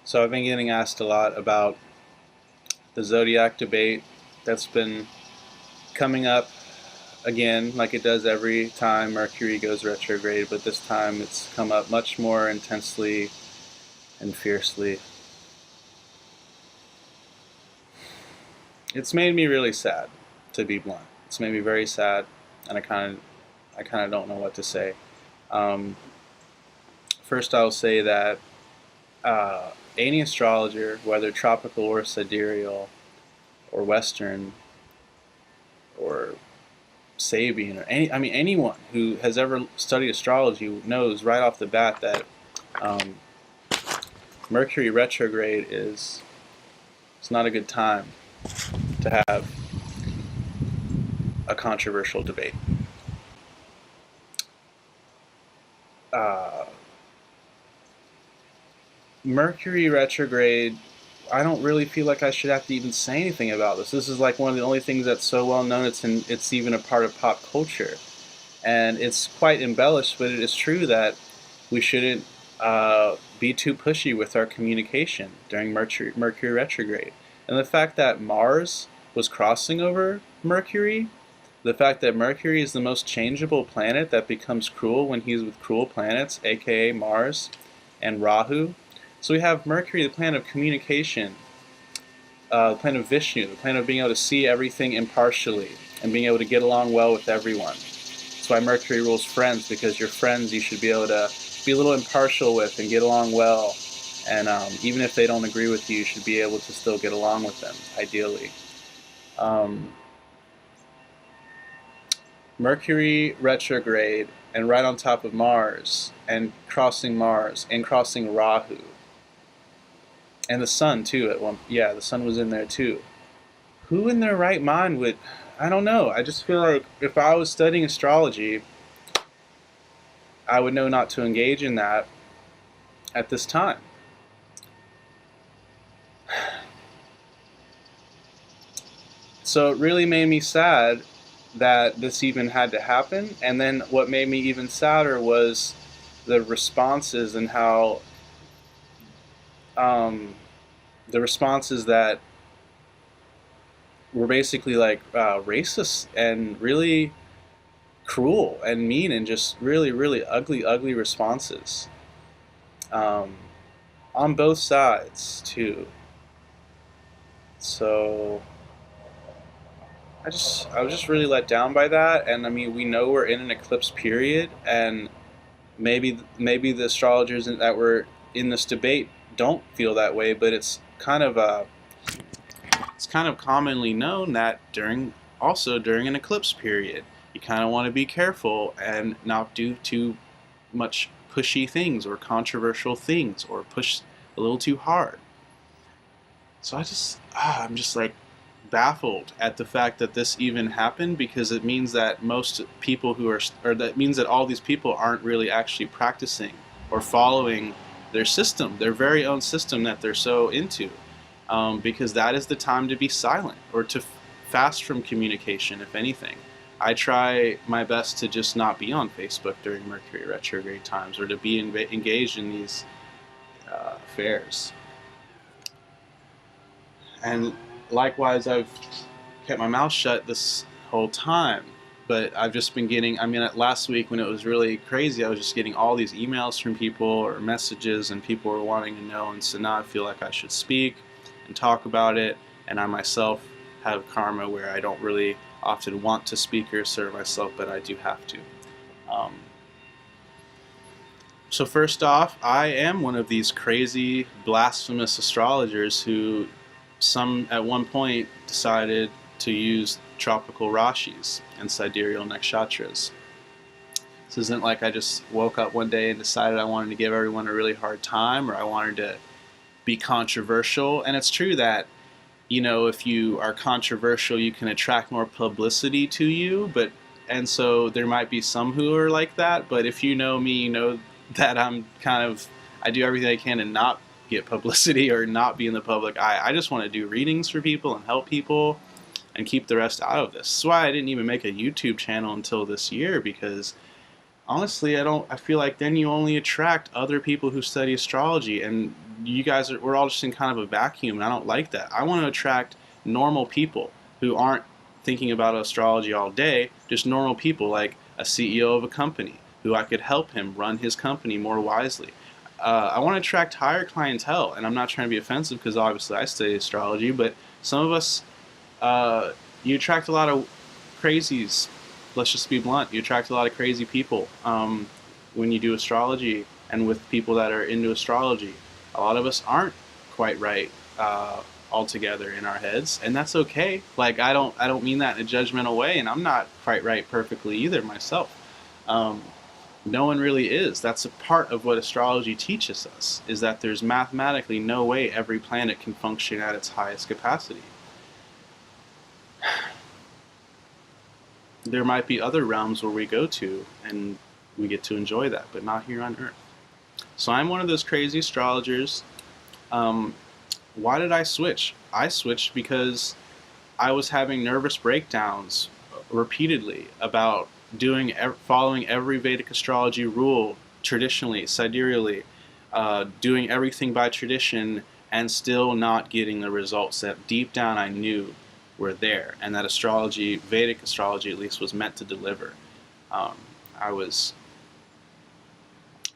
So I've been getting asked a lot about the Zodiac debate that's been coming up again, like it does every time Mercury goes retrograde, but this time it's come up much more intensely and fiercely. It's made me really sad, to be blunt. It's made me very sad, and I kind of don't know what to say. Um, First, I'll say that any astrologer, whether tropical or sidereal or Western or Sabian or anyone who has ever studied astrology knows right off the bat that um, Mercury retrograde is it's not a good time to have a controversial debate. Uh, Mercury retrograde, I don't really feel like I should have to even say anything about this. This is like one of the only things that's so well known it's even a part of pop culture. And it's quite embellished, but it is true that we shouldn't be too pushy with our communication during Mercury retrograde. And the fact that Mars was crossing over Mercury, the fact that Mercury is the most changeable planet that becomes cruel when he's with cruel planets, aka Mars and Rahu. So we have Mercury, the planet of communication, the planet of Vishnu, the planet of being able to see everything impartially and being able to get along well with everyone. That's why Mercury rules friends, because your friends you should be able to be a little impartial with and get along well. And even if they don't agree with you, you should be able to still get along with them, ideally. Mercury retrograde and right on top of Mars and crossing Rahu. And the sun too the sun was in there too. Who in their right mind would, I don't know, I just feel like if I was studying astrology, I would know not to engage in that at this time. So it really made me sad that this even had to happen, and then what made me even sadder was the responses and how the responses that were basically like racist and really cruel and mean and just really, really ugly responses on both sides too. So I was just really let down by that, and I mean, we know we're in an eclipse period, and maybe the astrologers that were in this debate don't feel that way, but it's kind of commonly known that during an eclipse period, you kind of want to be careful and not do too much pushy things or controversial things or push a little too hard. So I'm just like baffled at the fact that this even happened, because it means that most people that means that all these people aren't really actually practicing or following their system, their very own system that they're so into, because that is the time to be silent or to fast from communication, if anything. I try my best to just not be on Facebook during Mercury retrograde times, or to be engaged in these affairs. And likewise, I've kept my mouth shut this whole time, but I've just been getting, last week when it was really crazy, I was just getting all these emails from people or messages, and people were wanting to know, and so now I feel like I should speak and talk about it, and I myself have karma where I don't really often want to speak or assert myself, but I do have to. So first off, I am one of these crazy, blasphemous astrologers who at one point decided to use tropical rashis and sidereal nakshatras. This isn't like I just woke up one day and decided I wanted to give everyone a really hard time, or I wanted to be controversial. And it's true that, if you are controversial, you can attract more publicity to you, and so there might be some who are like that, but if you know me, you know that I do everything I can to not get publicity or not be in the public eye. I just want to do readings for people and help people and keep the rest out of this. That's why I didn't even make a YouTube channel until this year, because honestly, I feel like then you only attract other people who study astrology, and we're all just in kind of a vacuum, and I don't like that. I want to attract normal people who aren't thinking about astrology all day, just normal people like a CEO of a company who I could help him run his company more wisely. I want to attract higher clientele, and I'm not trying to be offensive because obviously I study astrology, but some of us, you attract a lot of crazies. Let's just be blunt. You attract a lot of crazy people when you do astrology, and with people that are into astrology. A lot of us aren't quite right altogether in our heads, and that's okay. Like I don't mean that in a judgmental way, and I'm not quite right perfectly either myself. No one really is. That's a part of what astrology teaches us, is that there's mathematically no way every planet can function at its highest capacity. There might be other realms where we go to and we get to enjoy that, but not here on Earth. So I'm one of those crazy astrologers. Why did I switch? I switched because I was having nervous breakdowns repeatedly about following every Vedic astrology rule traditionally, sidereally, doing everything by tradition, and still not getting the results that deep down I knew were there, and that astrology, Vedic astrology at least, was meant to deliver.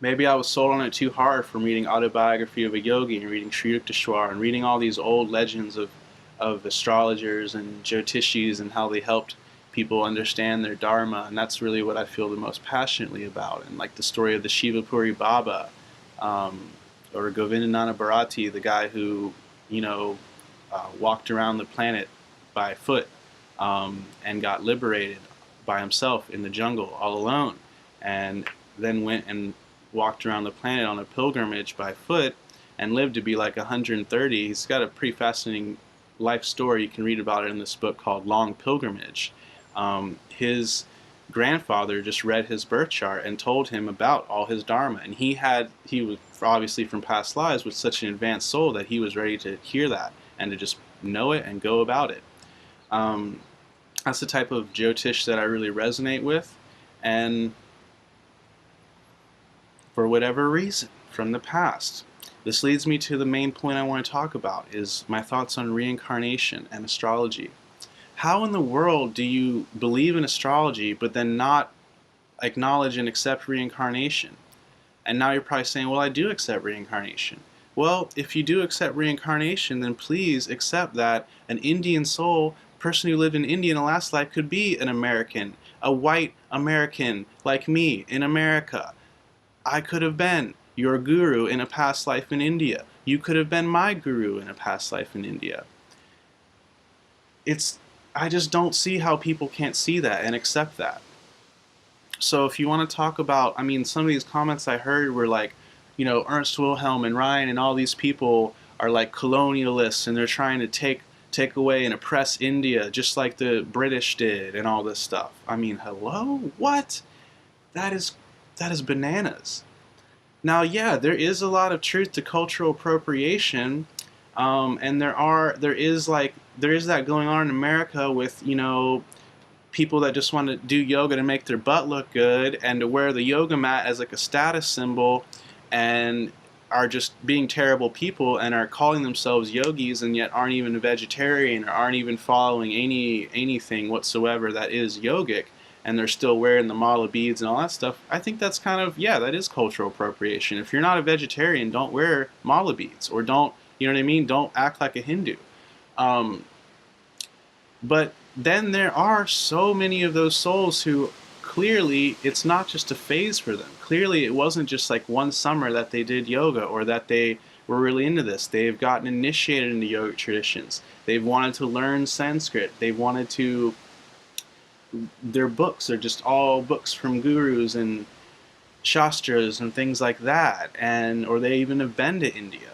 Maybe I was sold on it too hard from reading Autobiography of a Yogi and reading Sri Yukteswar and reading all these old legends of astrologers and Jyotishis and how they helped people understand their dharma, and that's really what I feel the most passionately about. And like the story of the Shivapuri Baba, or Govindananda Bharati, the guy who, walked around the planet by foot and got liberated by himself in the jungle all alone, and then went and walked around the planet on a pilgrimage by foot and lived to be like 130. He's got a pretty fascinating life story. You can read about it in this book called Long Pilgrimage. His grandfather just read his birth chart and told him about all his dharma, and he was obviously from past lives with such an advanced soul that he was ready to hear that and to just know it and go about it. That's the type of Jyotish that I really resonate with, and for whatever reason from the past. This leads me to the main point I want to talk about, is my thoughts on reincarnation and astrology. How in the world do you believe in astrology but then not acknowledge and accept reincarnation? And now you're probably saying, well, I do accept reincarnation. Well, if you do accept reincarnation, then please accept that an Indian soul, person who lived in India in a last life, could be an American, a white American like me in America. I could have been your guru in a past life in India. You could have been my guru in a past life in India. I just don't see how people can't see that and accept that. So if you want to talk about, some of these comments I heard were like, Ernst Wilhelm and Ryan and all these people are like colonialists and they're trying to take away and oppress India just like the British did and all this stuff. Hello? What? That is bananas. Now, yeah, there is a lot of truth to cultural appropriation, and there is that going on in America with people that just want to do yoga to make their butt look good and to wear the yoga mat as like a status symbol, and are just being terrible people and are calling themselves yogis and yet aren't even a vegetarian or aren't even following anything whatsoever that is yogic, and they're still wearing the mala beads and all that stuff. I think that's that is cultural appropriation. If you're not a vegetarian, don't wear mala beads, or don't act like a Hindu. But then there are so many of those souls who clearly it's not just a phase for them. Clearly it wasn't just like one summer that they did yoga or that they were really into this. They've gotten initiated into yogic traditions. They've wanted to learn Sanskrit. They've wanted to... Their books are just all books from gurus and shastras and things like that, or they even have been to India.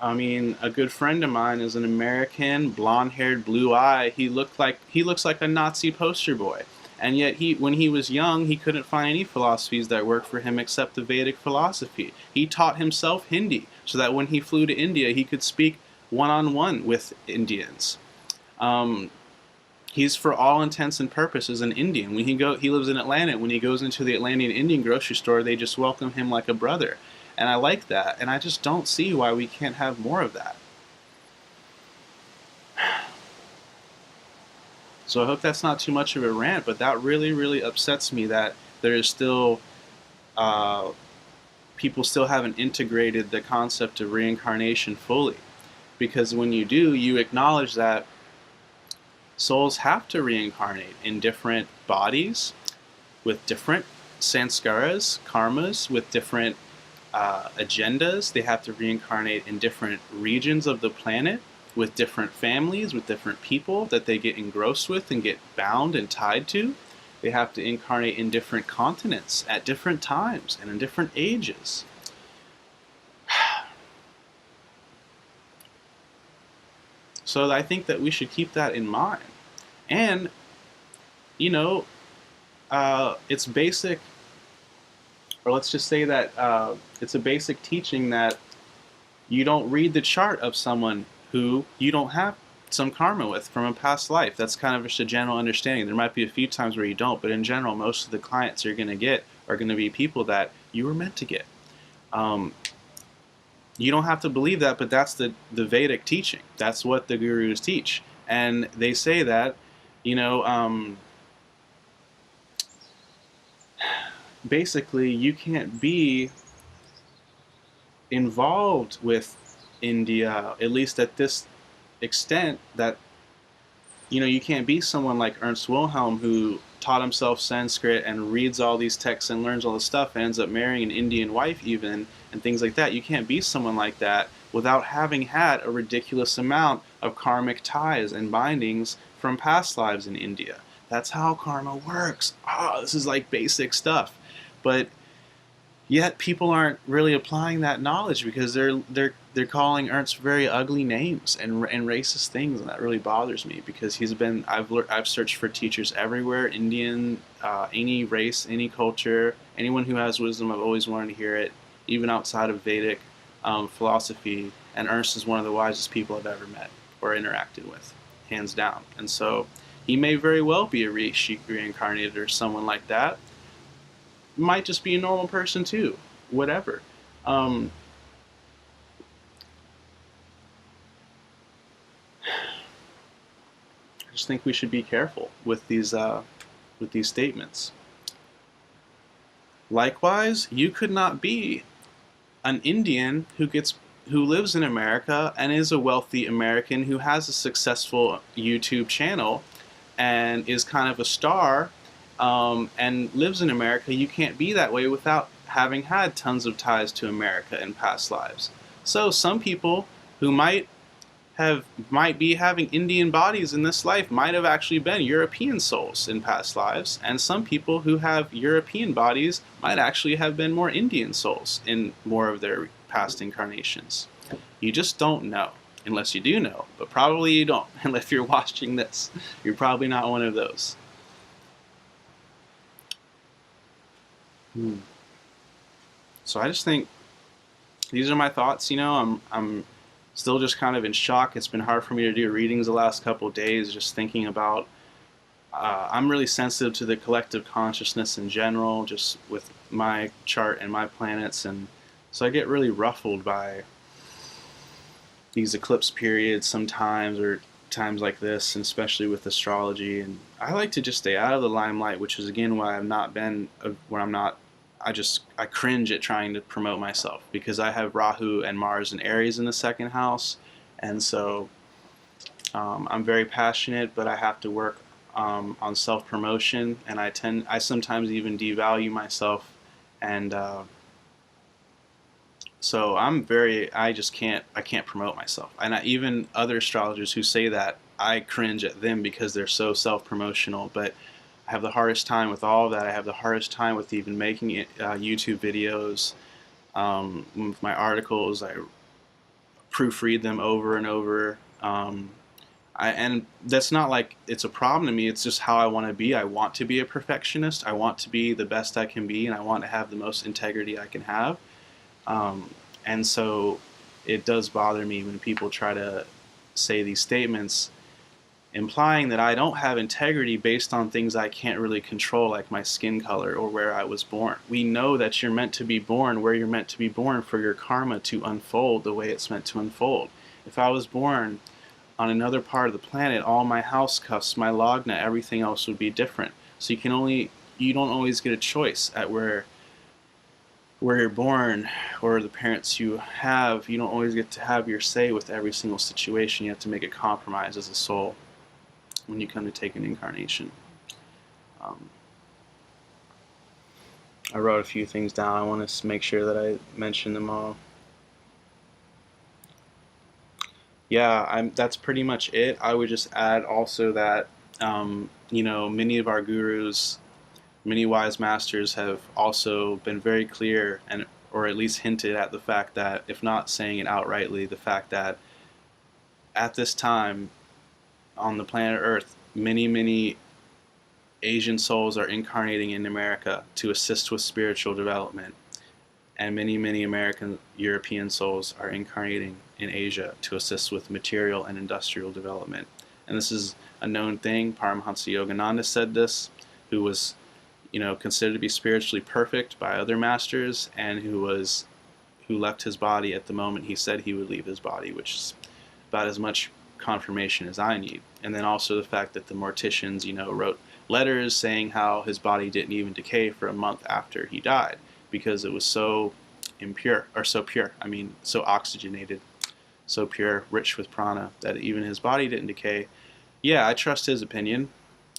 A good friend of mine is an American, blonde-haired, blue-eyed. He looks like a Nazi poster boy, and yet when he was young, he couldn't find any philosophies that worked for him except the Vedic philosophy. He taught himself Hindi so that when he flew to India, he could speak one-on-one with Indians. He's for all intents and purposes an Indian. He lives in Atlanta. When he goes into the Atlantean Indian grocery store, they just welcome him like a brother. And I like that, and I just don't see why we can't have more of that. So I hope that's not too much of a rant, but that really, really upsets me that there is still, uh, people still haven't integrated the concept of reincarnation fully. Because when you do, you acknowledge that souls have to reincarnate in different bodies with different sanskaras, karmas, with different agendas. They have to reincarnate in different regions of the planet, with different families, with different people that they get engrossed with and get bound and tied to. They have to incarnate in different continents at different times and in different ages. So I think that we should keep that in mind. And, you know, it's basic, or let's just say that it's a basic teaching that you don't read the chart of someone who you don't have some karma with from a past life. That's kind of just a general understanding. There might be a few times where you don't, but in general, most of the clients you're going to get are going to be people that you were meant to get. You don't have to believe that, but that's the Vedic teaching. That's what the gurus teach. And they say that, you know, basically you can't be involved with India, at least at this extent, that, you know, you can't be someone like Ernst Wilhelm who taught himself Sanskrit and reads all these texts and learns all this stuff and ends up marrying an Indian wife even and things like that. You can't be someone like that without having had a ridiculous amount of karmic ties and bindings from past lives in India. That's how karma works. This is like basic stuff. But yet people aren't really applying that knowledge because they're calling Ernst very ugly names and racist things, and that really bothers me because I've searched for teachers everywhere, Indian, any race, any culture, anyone who has wisdom. I've always wanted to hear it, even outside of Vedic philosophy. And Ernst is one of the wisest people I've ever met or interacted with, hands down. And so he may very well be a rishi reincarnated or someone like that. Might just be a normal person too, whatever. I just think we should be careful with these statements. Likewise, you could not be an Indian who lives in America and is a wealthy American who has a successful YouTube channel and is kind of a star, and lives in America. You can't be that way without having had tons of ties to America in past lives. So some people who might be having Indian bodies in this life might have actually been European souls in past lives, and some people who have European bodies might actually have been more Indian souls in more of their past incarnations. You just don't know, unless you do know, but probably you don't. And if you're watching this, you're probably not one of those. So I just think these are my thoughts. You know, I'm still just kind of in shock. It's been hard for me to do readings the last couple of days, just thinking about, I'm really sensitive to the collective consciousness in general, just with my chart and my planets, and so I get really ruffled by these eclipse periods sometimes, or times like this, and especially with astrology. And I like to just stay out of the limelight, which is again why I've not been, where I'm not, I cringe at trying to promote myself, because I have Rahu and Mars and Aries in the second house, and so I'm very passionate, but I have to work on self-promotion, and I sometimes even devalue myself, and so I can't promote myself. And even other astrologers who say that, I cringe at them because they're so self-promotional, but I have the hardest time with all of that. I have the hardest time with even making YouTube videos. With my articles, I proofread them over and over. And that's not like it's a problem to me. It's just how I want to be. I want to be a perfectionist. I want to be the best I can be, and I want to have the most integrity I can have. And so it does bother me when people try to say these statements implying that I don't have integrity based on things I can't really control, like my skin color or where I was born. We know that you're meant to be born where you're meant to be born for your karma to unfold the way it's meant to unfold. If I was born on another part of the planet, all my house cuffs, my logna, everything else would be different. So you don't always get a choice at where you're born or the parents you have. You don't always get to have your say with every single situation. You have to make a compromise as a soul when you come to take an incarnation. I wrote a few things down. I want to make sure that I mention them all. Yeah, that's pretty much it. I would just add also that, many of our gurus, many wise masters have also been very clear and or at least hinted at the fact that, if not saying it outrightly, the fact that at this time on the planet Earth, many Asian souls are incarnating in America to assist with spiritual development, and many American European souls are incarnating in Asia to assist with material and industrial development. And this is a known thing. Paramahansa Yogananda said this, who was considered to be spiritually perfect by other masters, and who left his body at the moment he said he would leave his body, which is about as much confirmation as I need. And then also the fact that the morticians, wrote letters saying how his body didn't even decay for a month after he died because it was so impure, or so pure, so oxygenated, so pure, rich with prana, that even his body didn't decay. Yeah, I trust his opinion.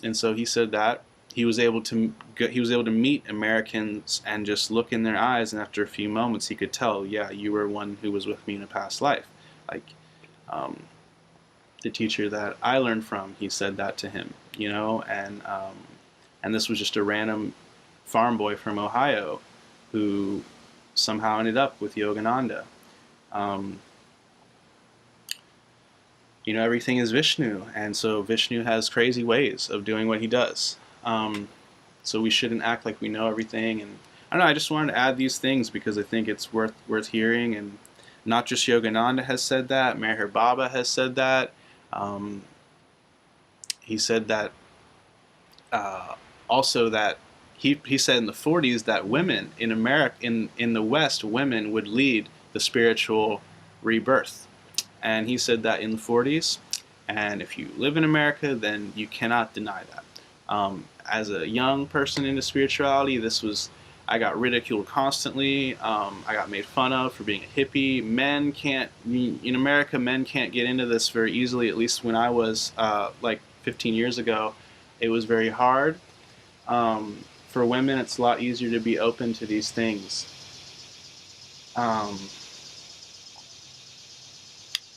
And so he said that he was able to meet Americans and just look in their eyes, and after a few moments he could tell, yeah, you were one who was with me in a past life. Like the teacher that I learned from, he said that to him, and this was just a random farm boy from Ohio who somehow ended up with Yogananda. Everything is Vishnu, and so Vishnu has crazy ways of doing what he does. So we shouldn't act like we know everything. And I don't know, I just wanted to add these things because I think it's worth hearing. And not just Yogananda has said that, Meher Baba has said that. He said that also that he said in the 40s that women in America, in the West, women would lead the spiritual rebirth. And he said that in the 40s. And if you live in America, then you cannot deny that. As a young person into spirituality, I got ridiculed constantly. I got made fun of for being a hippie. In America, men can't get into this very easily, at least when I was like 15 years ago. It was very hard. For women, it's a lot easier to be open to these things.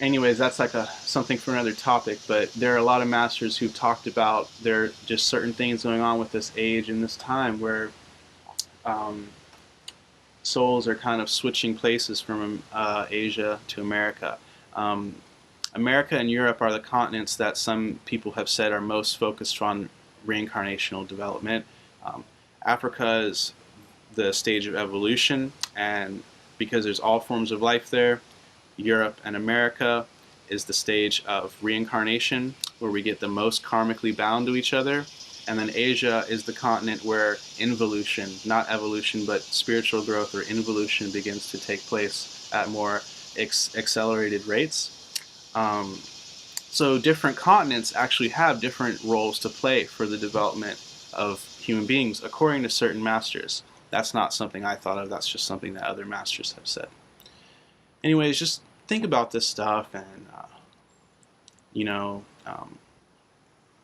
Anyways, that's like something for another topic, but there are a lot of masters who've talked about there are just certain things going on with this age and this time where souls are kind of switching places from Asia to America. America and Europe are the continents that some people have said are most focused on reincarnational development. Africa is the stage of evolution, and because there's all forms of life there, Europe and America is the stage of reincarnation, where we get the most karmically bound to each other. And then Asia is the continent where involution, not evolution, but spiritual growth or involution begins to take place at more accelerated rates. So different continents actually have different roles to play for the development of human beings, according to certain masters. That's not something I thought of, that's just something that other masters have said. Anyways, just think about this stuff, and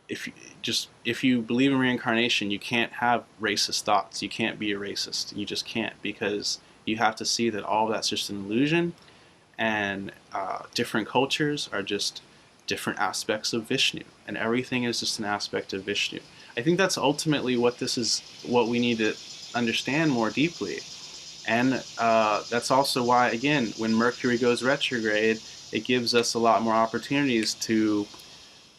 if you believe in reincarnation, you can't have racist thoughts. You can't be a racist. You just can't, because you have to see that all that's just an illusion, and different cultures are just different aspects of Vishnu, and everything is just an aspect of Vishnu. I think that's ultimately what we need to understand more deeply. And that's also why, again, when Mercury goes retrograde, it gives us a lot more opportunities to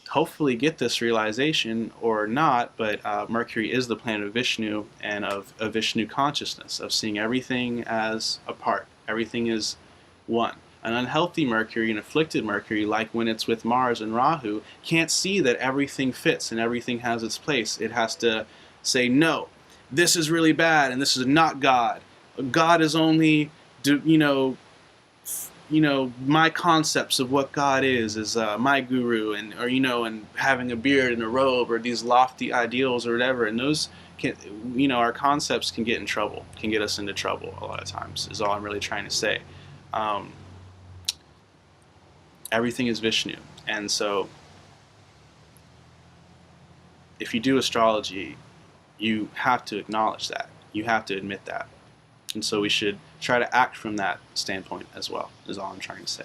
hopefully get this realization, or not, but Mercury is the planet of Vishnu and of Vishnu consciousness, of seeing everything as a part. Everything is one. An unhealthy Mercury, an afflicted Mercury, like when it's with Mars and Rahu, can't see that everything fits and everything has its place. It has to say, no, this is really bad and this is not God. God is only, my concepts of what God is my guru, and having a beard and a robe, or these lofty ideals or whatever, and those can, our concepts can get in trouble, can get us into trouble a lot of times, is all I'm really trying to say. Everything is Vishnu, and so if you do astrology, you have to acknowledge that, you have to admit that, and so we should try to act from that standpoint as well, is all I'm trying to say.